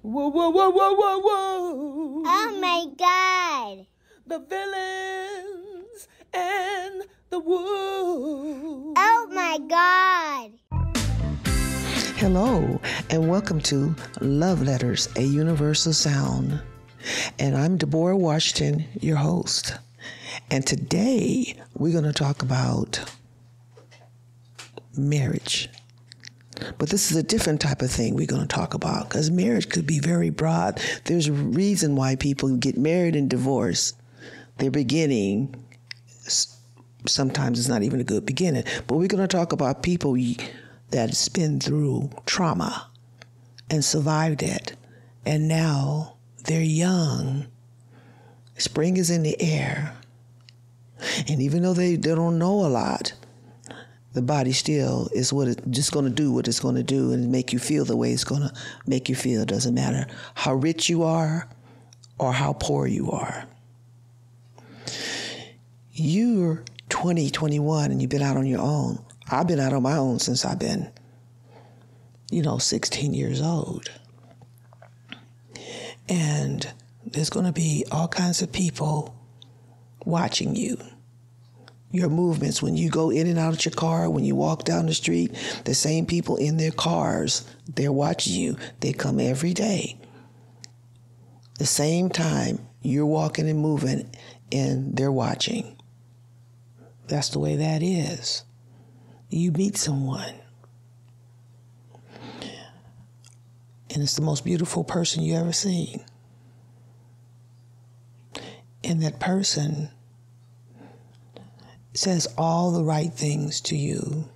Whoa, whoa, whoa, whoa, whoa, whoa. Oh my God. The villains and the wolves. Oh my God. Hello, and welcome to Love Letters, a Universal Sound. And I'm Deborah Washington, your host. And today we're going to talk about marriage. But this is a different type of thing we're going to talk about, because marriage could be very broad. There's a reason why people get married and divorce. Their beginning, sometimes it's not even a good beginning. But we're going to talk about people that's been through trauma and survived it. And now they're young. Spring is in the air. And even though they don't know a lot, the body still is just going to do what it's going to do and make you feel the way it's going to make you feel. It doesn't matter how rich you are or how poor you are. You're 20, 21, and you've been out on your own. I've been out on my own since I've been, 16 years old. And there's going to be all kinds of people watching you. Your movements, when you go in and out of your car, when you walk down the street, the same people in their cars, they're watching you. They come every day. The same time you're walking and moving, and they're watching. That's the way that is. You meet someone, and it's the most beautiful person you ever seen. And that person says all the right things to you.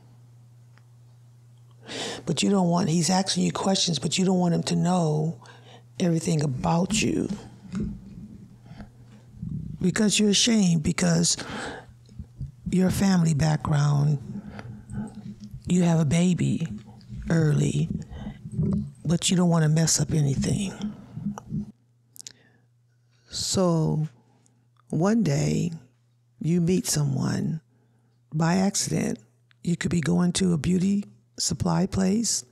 But you don't want, he's asking you questions, but you don't want him to know everything about you. Because you're ashamed, because your family background, you have a baby early, but you don't want to mess up anything. So one day, you meet someone by accident. You could be going to a beauty supply place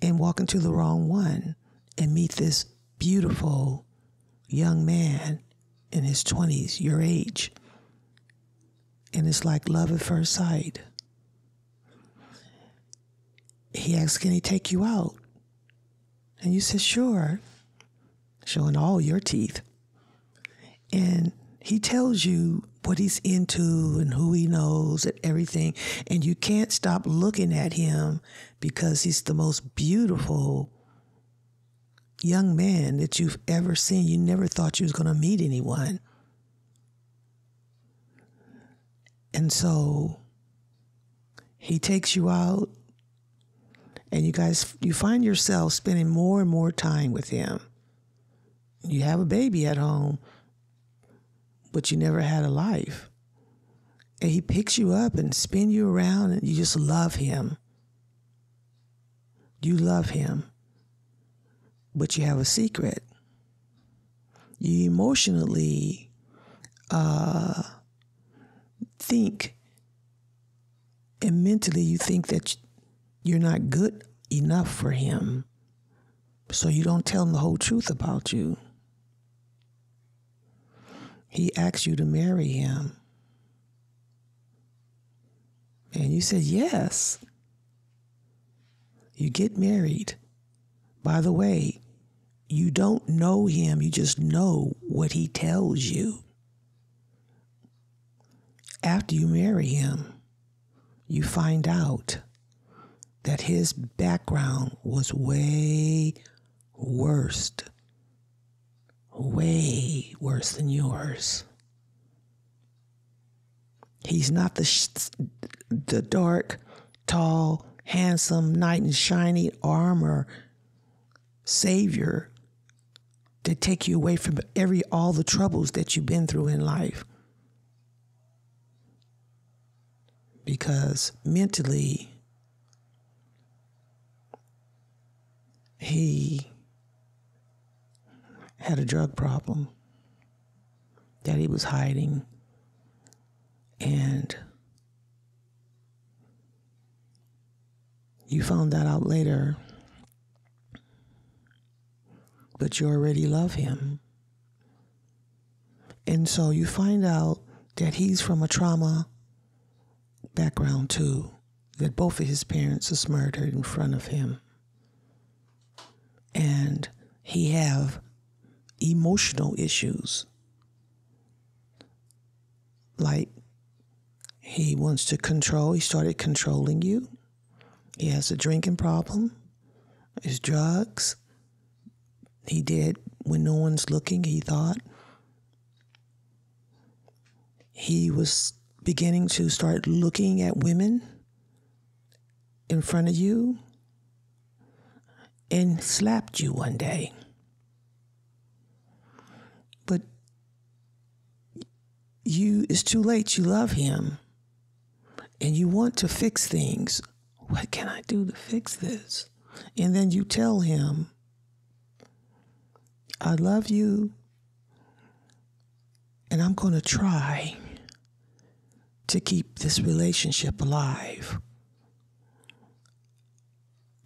and walk into the wrong one and meet this beautiful young man in his 20s, your age. And it's like love at first sight. He asks, can he take you out? And you said, sure, showing all your teeth. And he tells you what he's into and who he knows and everything. And you can't stop looking at him because he's the most beautiful young man that you've ever seen. You never thought you was going to meet anyone. And so he takes you out, and you find yourself spending more and more time with him. You have a baby at home, but you never had a life. And he picks you up and spins you around, and you just love him. You love him, but you have a secret. You emotionally think, and mentally you think that you're not good enough for him, so you don't tell him the whole truth about you. He asks you to marry him. And you said yes. You get married. By the way, you don't know him, you just know what he tells you. After you marry him, you find out that his background was way worse than yours. He's not the dark, tall, handsome, knight in shining armor savior to take you away from all the troubles that you've been through in life. Because mentally, he had a drug problem that he was hiding. And you found that out later but you already love him. And so you find out that he's from a trauma background too, that both of his parents was murdered in front of him. And he have emotional issues. Like he wants to control, he started controlling you. He has a drinking problem, his drugs. He did when no one's looking, he thought. He was beginning to start looking at women in front of you and slapped you one day. But it's too late. You love him and you want to fix things. What can I do to fix this? And then you tell him, I love you and I'm going to try to keep this relationship alive.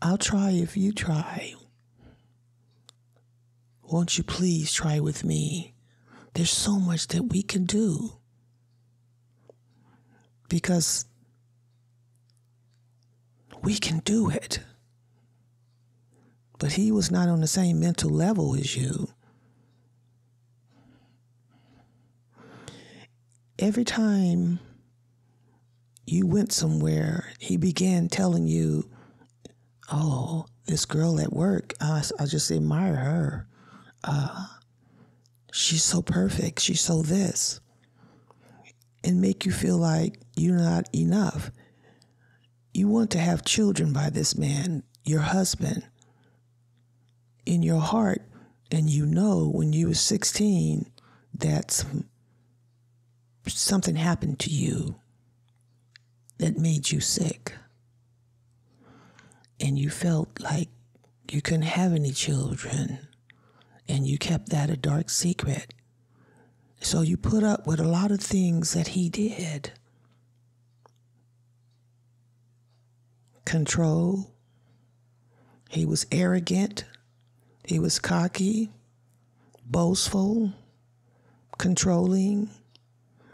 I'll try if you try. Won't you please try with me? There's so much that we can do. Because we can do it. But he was not on the same mental level as you. Every time you went somewhere, he began telling you, oh, this girl at work, I just admire her. She's so perfect. She's so this. And make you feel like you're not enough. You want to have children by this man, your husband, in your heart. And you know when you were 16 that something happened to you that made you sick. And you felt like you couldn't have any children. And you kept that a dark secret. So you put up with a lot of things that he did. Control. He was arrogant. He was cocky, boastful, controlling,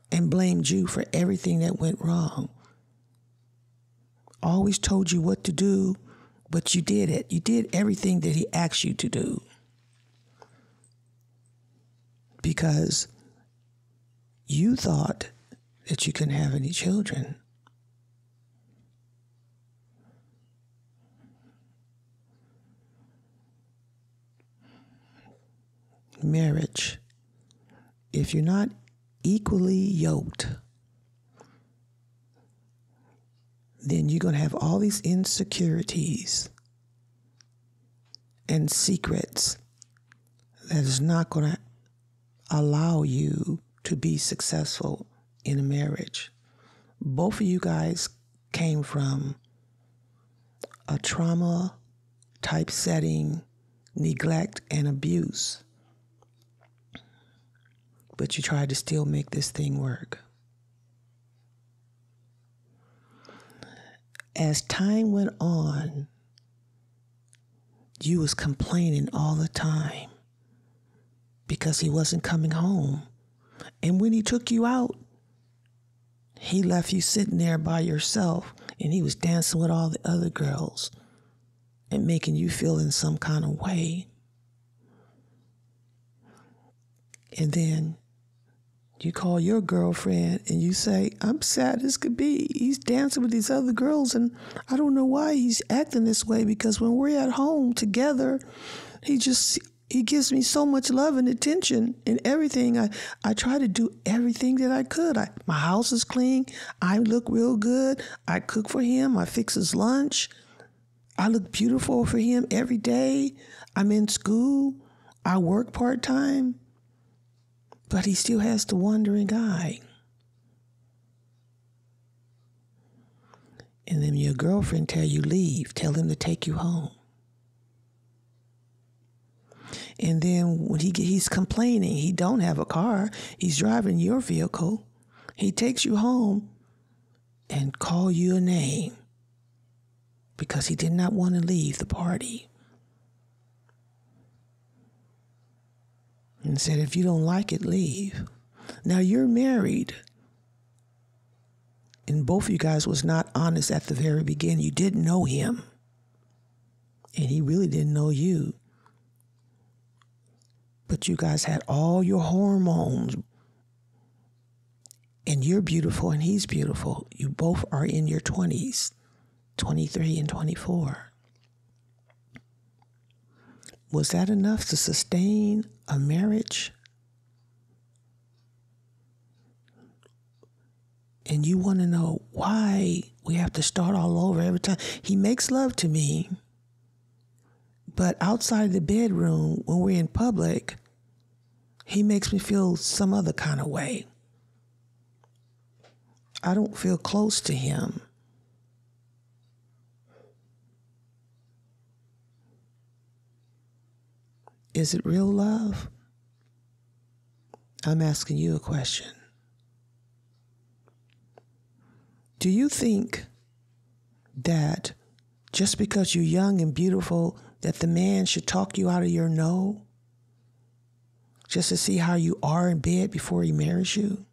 and blamed you for everything that went wrong. Always told you what to do, but you did it. You did everything that he asked you to do. Because you thought that you couldn't have any children. Marriage. If you're not equally yoked, then you're going to have all these insecurities and secrets that is not going to allow you to be successful in a marriage. Both of you guys came from a trauma type setting, neglect and abuse. But you tried to still make this thing work. As time went on, you was complaining all the time because he wasn't coming home. And when he took you out, he left you sitting there by yourself and he was dancing with all the other girls and making you feel in some kind of way. And then you call your girlfriend and you say, I'm sad as could be. He's dancing with these other girls and I don't know why he's acting this way, because when we're at home together, he gives me so much love and attention and everything. I try to do everything that I could. My house is clean. I look real good. I cook for him. I fix his lunch. I look beautiful for him every day. I'm in school. I work part-time. But he still has the wandering eye. And then your girlfriend tell you leave, tell him to take you home. And then when he's complaining, he don't have a car, he's driving your vehicle, he takes you home and call you a name because he did not want to leave the party. and said, if you don't like it, leave. Now you're married. And both of you guys was not honest at the very beginning. You didn't know him. And he really didn't know you. But you guys had all your hormones. And you're beautiful and he's beautiful. You both are in your 20s, 23 and 24. Was that enough to sustain a marriage? And you want to know why we have to start all over every time. He makes love to me, but outside the bedroom, when we're in public, he makes me feel some other kind of way. I don't feel close to him. Is it real love? I'm asking you a question. Do you think that just because you're young and beautiful, that the man should talk you out of your no? Just to see how you are in bed before he marries you?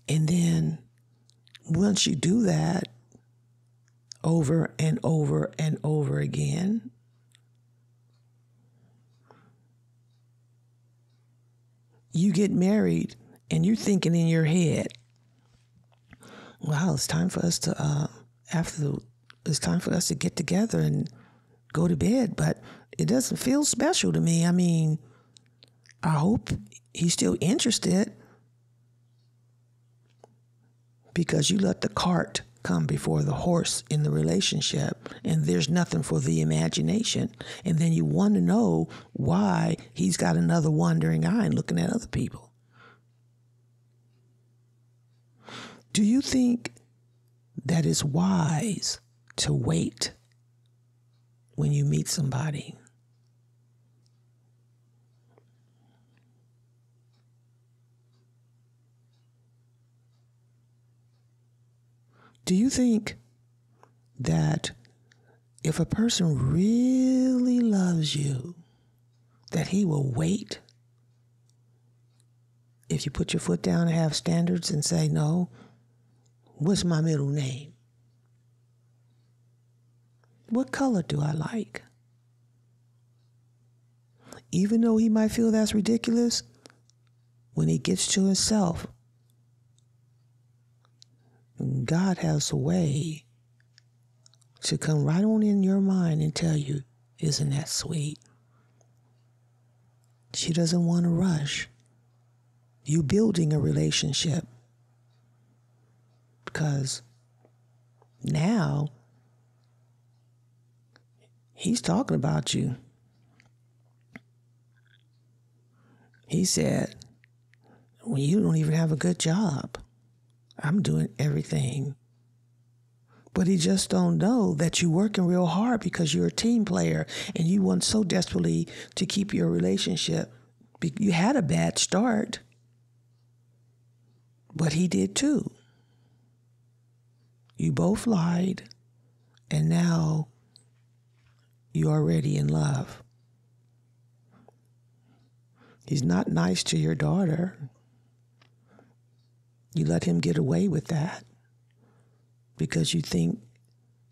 And then once you do that over and over and over again, you get married and you're thinking in your head, wow, it's time for us to it's time for us to get together and go to bed, but it doesn't feel special to me. I mean, I hope he's still interested, because you let the cart come before the horse in the relationship, and there's nothing for the imagination. And then you want to know why he's got another wandering eye and looking at other people. Do you think that it's wise to wait when you meet somebody? Do you think that if a person really loves you, that he will wait? If you put your foot down and have standards and say, no, what's my middle name? What color do I like? Even though he might feel that's ridiculous, when he gets to himself, God has a way to come right on in your mind and tell you, isn't that sweet? She doesn't want to rush. You building a relationship, because now he's talking about you. He said, well, you don't even have a good job. I'm doing everything. But he just don't know that you're working real hard because you're a team player and you want so desperately to keep your relationship. You had a bad start, but he did too. You both lied, and now you're already in love. He's not nice to your daughter. You let him get away with that because you think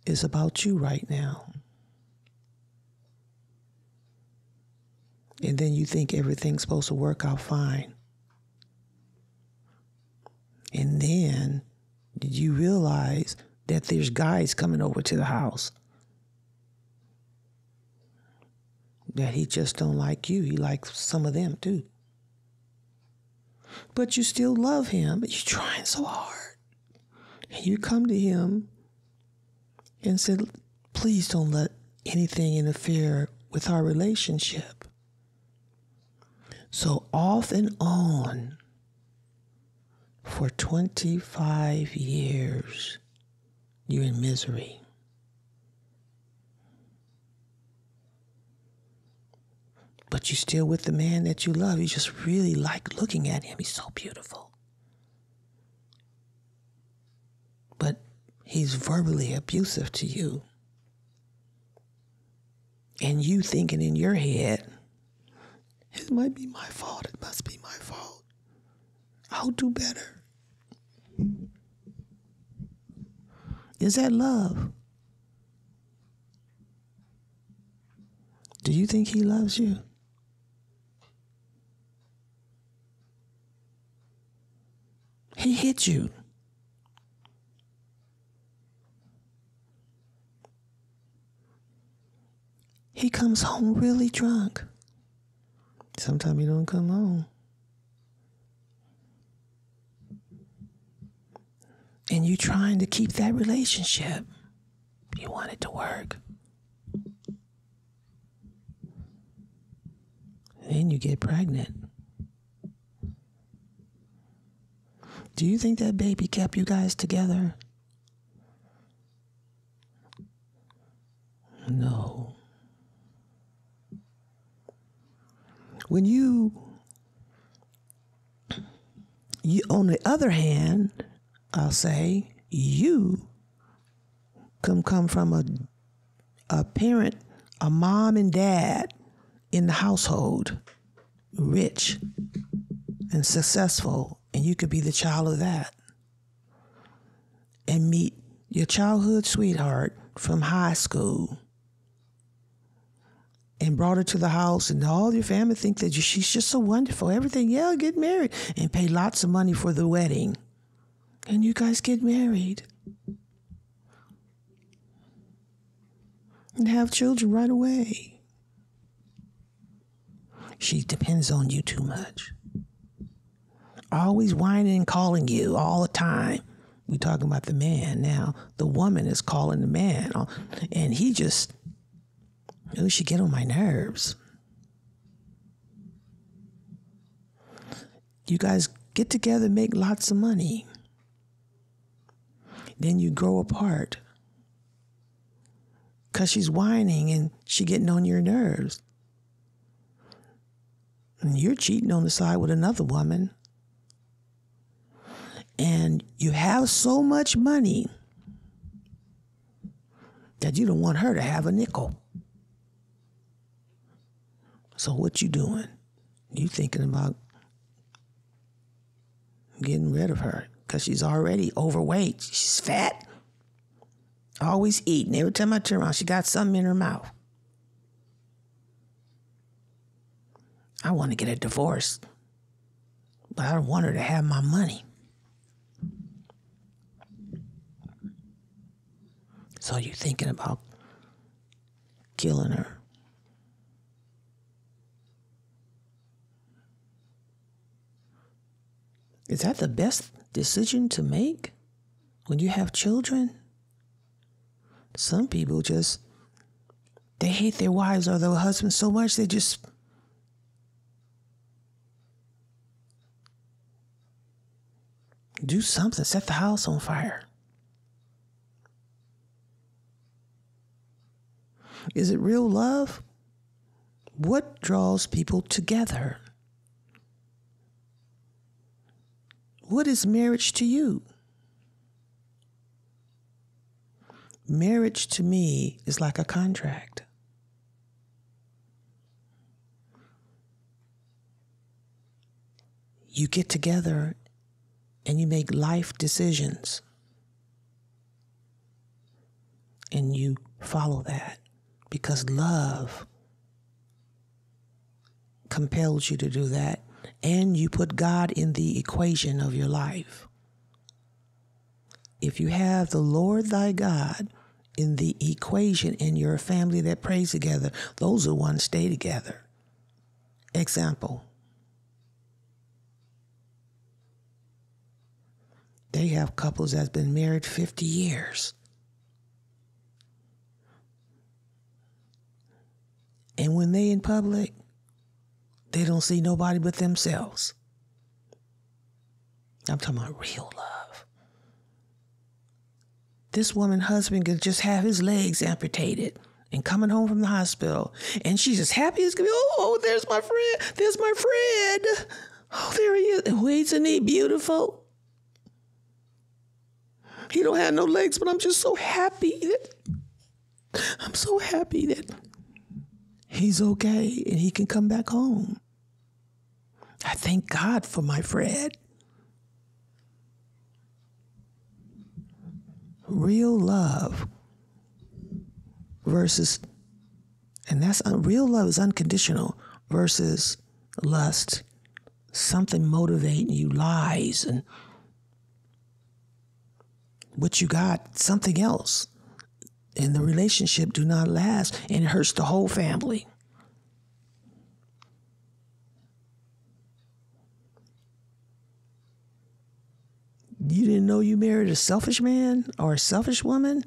it's about you right now. And then you think everything's supposed to work out fine. And then did you realize that there's guys coming over to the house that he just don't like you? He likes some of them too. But you still love him, but you're trying so hard. And you come to him and said, please don't let anything interfere with our relationship. So off and on for 25 years, you're in misery. But you're still with the man that you love. You just really like looking at him. He's so beautiful. But he's verbally abusive to you. And you thinking in your head, it might be my fault. It must be my fault. I'll do better. Is that love? Do you think he loves you? He hit you. He comes home really drunk. Sometimes he don't come home. And you trying to keep that relationship. You want it to work. Then you get pregnant. Do you think that baby kept you guys together? No. When you on the other hand, I'll say, you come from a parent, a mom and dad in the household, rich and successful, and you could be the child of that. And meet your childhood sweetheart from high school and brought her to the house, and all your family think that she's just so wonderful. Everything, yeah, get married, and pay lots of money for the wedding. And you guys get married and have children right away. She depends on you too much. Always whining and calling you all the time. We're talking about the man now. The woman is calling the man, and he just, she get on my nerves. You guys get together, make lots of money. Then you grow apart because she's whining and she getting on your nerves. And you're cheating on the side with another woman. And you have so much money that you don't want her to have a nickel. So what you doing? You thinking about getting rid of her because she's already overweight. She's fat. Always eating. Every time I turn around, she got something in her mouth. I want to get a divorce, but I don't want her to have my money. So you're thinking about killing her. Is that the best decision to make when you have children? Some people just, they hate their wives or their husbands so much they just do something, set the house on fire. Is it real love? What draws people together? What is marriage to you? Marriage to me is like a contract. You get together and you make life decisions. And you follow that because love compels you to do that. And you put God in the equation of your life. If you have the Lord thy God in the equation in your family that prays together, those are ones stay together. Example. They have couples that's been married 50 years. And when they in public, they don't see nobody but themselves. I'm talking about real love. This woman's husband could just have his legs amputated and coming home from the hospital. And she's as happy as can be. Oh, there's my friend. There's my friend. Oh, there he is. Oh, isn't he beautiful? He don't have no legs, but I'm just so happy that he's okay and he can come back home. I thank God for my Fred. Real love versus, and that's real love is unconditional versus lust, something motivating you, lies, and what you got, something else. And the relationship do not last, and it hurts the whole family. You didn't know you married a selfish man or a selfish woman?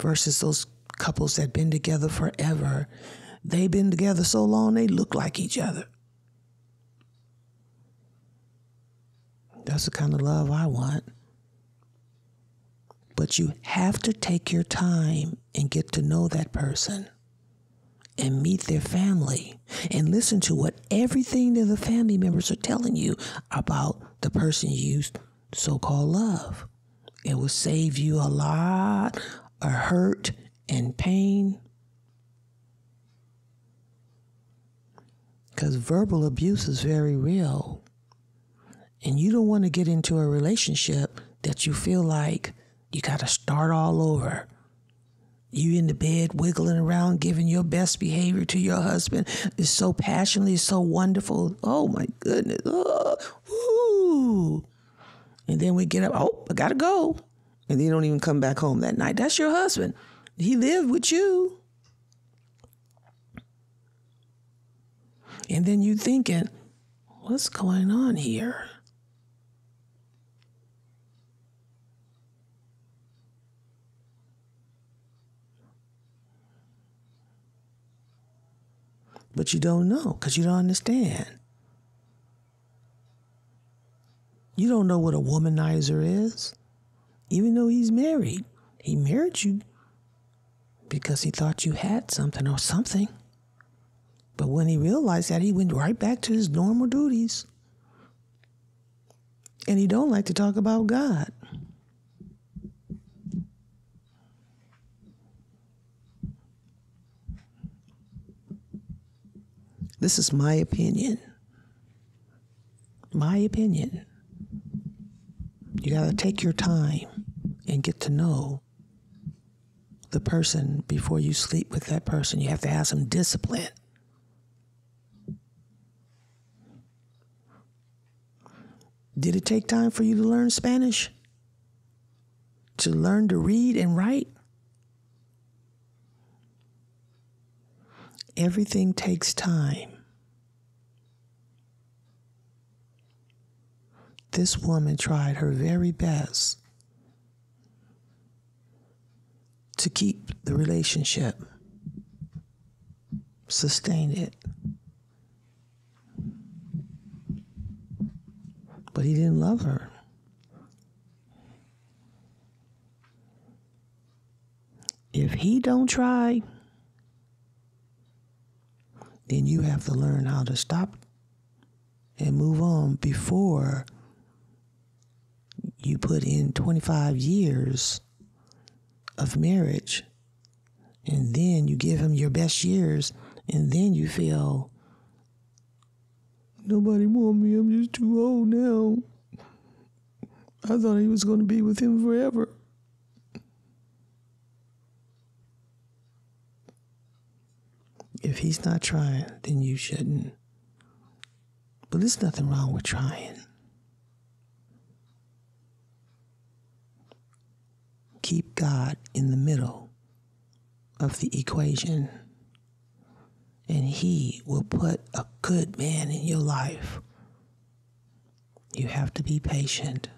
Versus those couples that been together forever. They've been together so long they look like each other. That's the kind of love I want. But you have to take your time and get to know that person and meet their family and listen to what everything that the family members are telling you about the person you so-called love. It will save you a lot of hurt and pain. Because verbal abuse is very real. And you don't want to get into a relationship that you feel like you got to start all over. You in the bed wiggling around, giving your best behavior to your husband. It's so passionately, it's so wonderful. Oh my goodness. Oh, woo. And then we get up, oh, I gotta go. And they don't even come back home that night. That's your husband. He lived with you. And then you thinking, what's going on here? But you don't know because you don't understand. You don't know what a womanizer is. Even though he's married. He married you because he thought you had something or something. But when he realized that, he went right back to his normal duties. And he don't like to talk about God. This is my opinion. My opinion. You got to take your time and get to know the person before you sleep with that person. You have to have some discipline. Did it take time for you to learn Spanish? To learn to read and write? Everything takes time. This woman tried her very best to keep the relationship, sustain it. But he didn't love her. If he don't try, then you have to learn how to stop and move on before you put in 25 years of marriage, and then you give him your best years, and then you feel, nobody want me, I'm just too old now. I thought he was going to be with him forever. If he's not trying, then you shouldn't. But there's nothing wrong with trying. Keep God in the middle of the equation, and he will put a good man in your life. You have to be patient.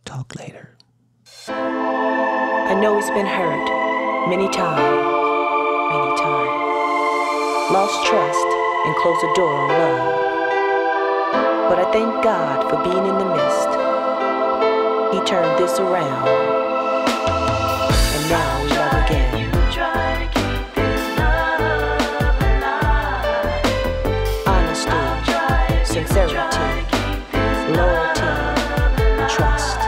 Talk later. I know he's been hurt many times. Lost trust and closed the door on love. But I thank God for being in the midst. He turned this around, and now we love again. Honesty, sincerity, loyalty, trust.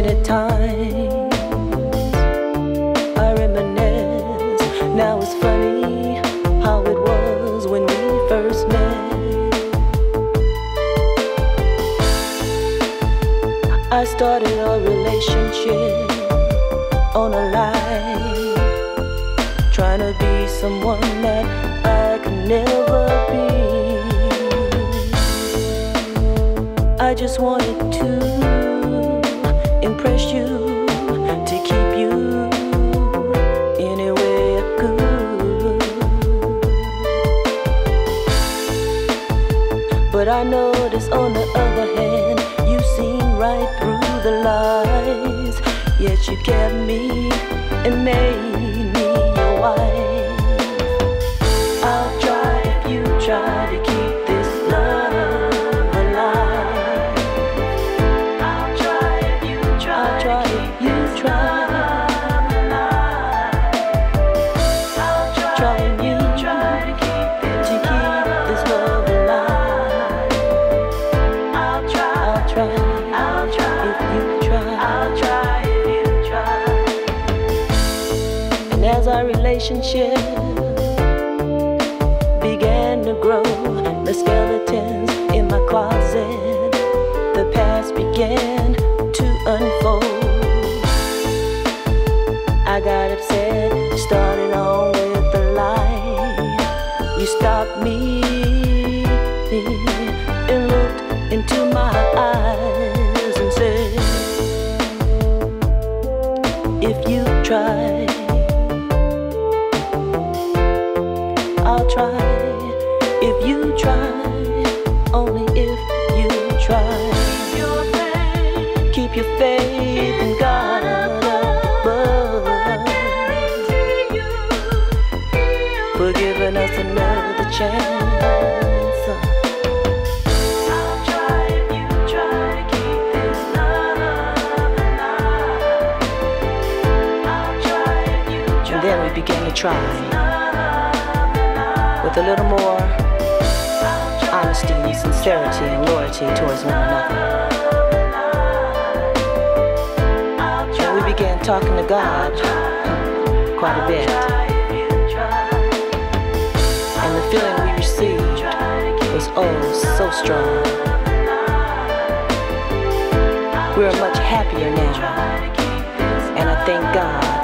Many times I reminisce. Now it's funny how it was when we first met. I started a relationship on a lie, trying to be someone that I could never be. I just wanted to impress you, to keep you any way I could. But I noticed on the other hand, you seen right through the lies. Yet you kept me and made me your wife. I'll try if you try to keep this love alive. I'll try if you try to keep this love alive. I'll try if you try to keep this love alive. I'll try if you try. I'll try if you try. And as our relationship began to grow, the skeletons in my closet, the past began to unfold. I got upset, started on with the lie. You stopped me and looked into my eyes and said, if you try, I'll try. If you try, only if you try. Keep your faith in God above, for giving us another chance. I'll try if you try to keep this love alive. I'll try if you try. And then we began to try with a little more honesty, sincerity, and loyalty towards one another. And we began talking to God quite a bit. And the feeling we received was oh so strong. We're much happier now, and I thank God